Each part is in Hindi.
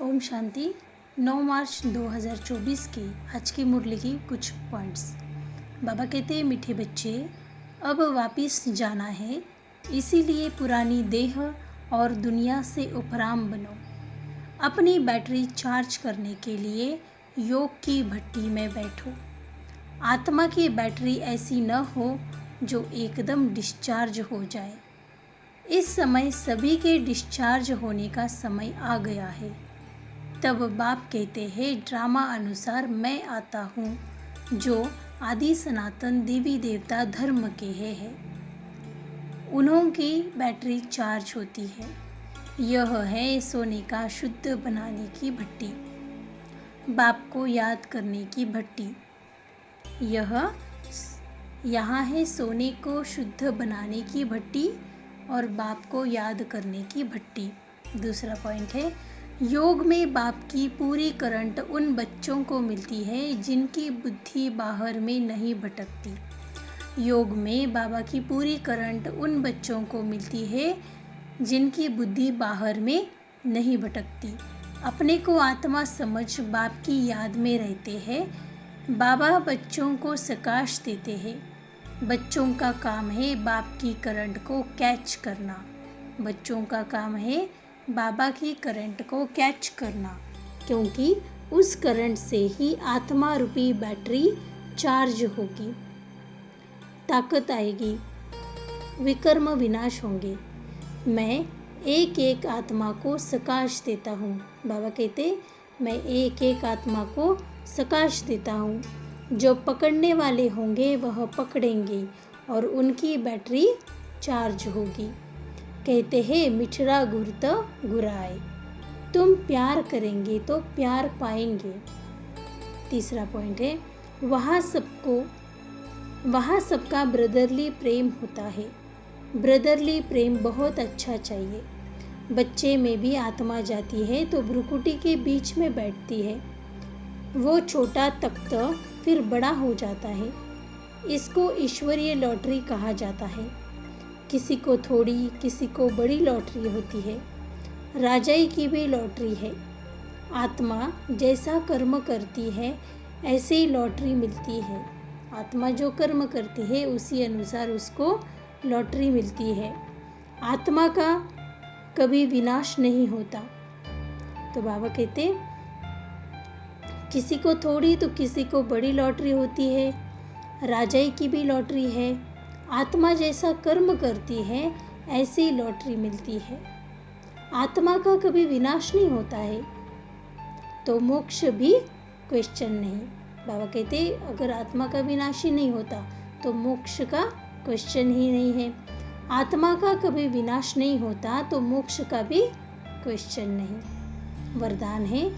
ओम शांति। 9 मार्च 2024 की आज की मुरली की कुछ पॉइंट्स। बाबा कहते हैं, मीठे बच्चे, अब वापिस जाना है, इसीलिए पुरानी देह और दुनिया से उपराम बनो। अपनी बैटरी चार्ज करने के लिए योग की भट्टी में बैठो। आत्मा की बैटरी ऐसी न हो जो एकदम डिस्चार्ज हो जाए। इस समय सभी के डिस्चार्ज होने का समय आ गया है। तब बाप कहते हैं, ड्रामा अनुसार मैं आता हूँ जो आदि सनातन देवी देवता धर्म के हैं। उन्हों की बैटरी चार्ज होती है। यह है सोने का शुद्ध बनाने की भट्टी, बाप को याद करने की भट्टी। यहाँ है सोने को शुद्ध बनाने की भट्टी और बाप को याद करने की भट्टी। दूसरा पॉइंट है, योग में बाप की पूरी करंट उन बच्चों को मिलती है जिनकी बुद्धि बाहर में नहीं भटकती। योग में बाबा की पूरी करंट उन बच्चों को मिलती है जिनकी बुद्धि बाहर में नहीं भटकती। अपने को आत्मा समझ बाप की याद में रहते हैं। बाबा बच्चों को सकाश देते हैं। बच्चों का काम है बाप की करंट को कैच करना। बच्चों का काम है बाबा की करंट को कैच करना, क्योंकि उस करंट से ही आत्मा रूपी बैटरी चार्ज होगी, ताकत आएगी, विकर्म विनाश होंगे। मैं एक एक आत्मा को सकाश देता हूँ। बाबा कहते, मैं एक एक आत्मा को सकाश देता हूँ। जो पकड़ने वाले होंगे वह पकड़ेंगे और उनकी बैटरी चार्ज होगी। कहते हैं, मिठरा गुरत गुराए, तुम प्यार करेंगे तो प्यार पाएंगे। तीसरा पॉइंट है, वहाँ सबका ब्रदरली प्रेम होता है। ब्रदरली प्रेम बहुत अच्छा चाहिए। बच्चे में भी आत्मा जाती है तो भ्रुकुटी के बीच में बैठती है। वो छोटा तख्त फिर बड़ा हो जाता है। इसको ईश्वरीय लॉटरी कहा जाता है। किसी को थोड़ी, किसी को बड़ी लॉटरी होती है। राजाई की भी लॉटरी है। आत्मा जैसा कर्म करती है ऐसे ही लॉटरी मिलती है। आत्मा जो कर्म करती है उसी अनुसार उसको लॉटरी मिलती है। आत्मा का कभी विनाश नहीं होता। तो बाबा कहते, किसी को थोड़ी तो किसी को बड़ी लॉटरी होती है। राजाई की भी लॉटरी है। आत्मा जैसा कर्म करती है ऐसी लॉटरी मिलती है। आत्मा का कभी विनाश नहीं होता है, तो मोक्ष भी क्वेश्चन नहीं। बाबा कहते, अगर आत्मा का विनाश ही नहीं होता तो मोक्ष का क्वेश्चन ही नहीं है। आत्मा का कभी विनाश नहीं होता तो मोक्ष का भी क्वेश्चन नहीं। वरदान है,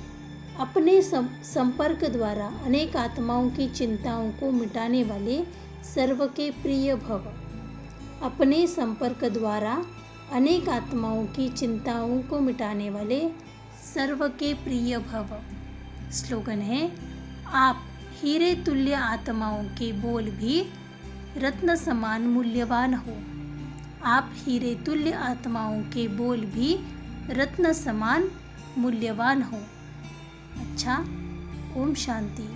अपने संपर्क द्वारा अनेक आत्माओं की चिंताओं को मिटाने वाले सर्व के प्रिय भव। अपने संपर्क द्वारा अनेक आत्माओं की चिंताओं को मिटाने वाले सर्व के प्रिय भव। स्लोगन है, आप हीरे तुल्य आत्माओं के बोल भी रत्न समान मूल्यवान हो। आप हीरे तुल्य आत्माओं के बोल भी रत्न समान मूल्यवान हो। अच्छा, ओम शांति।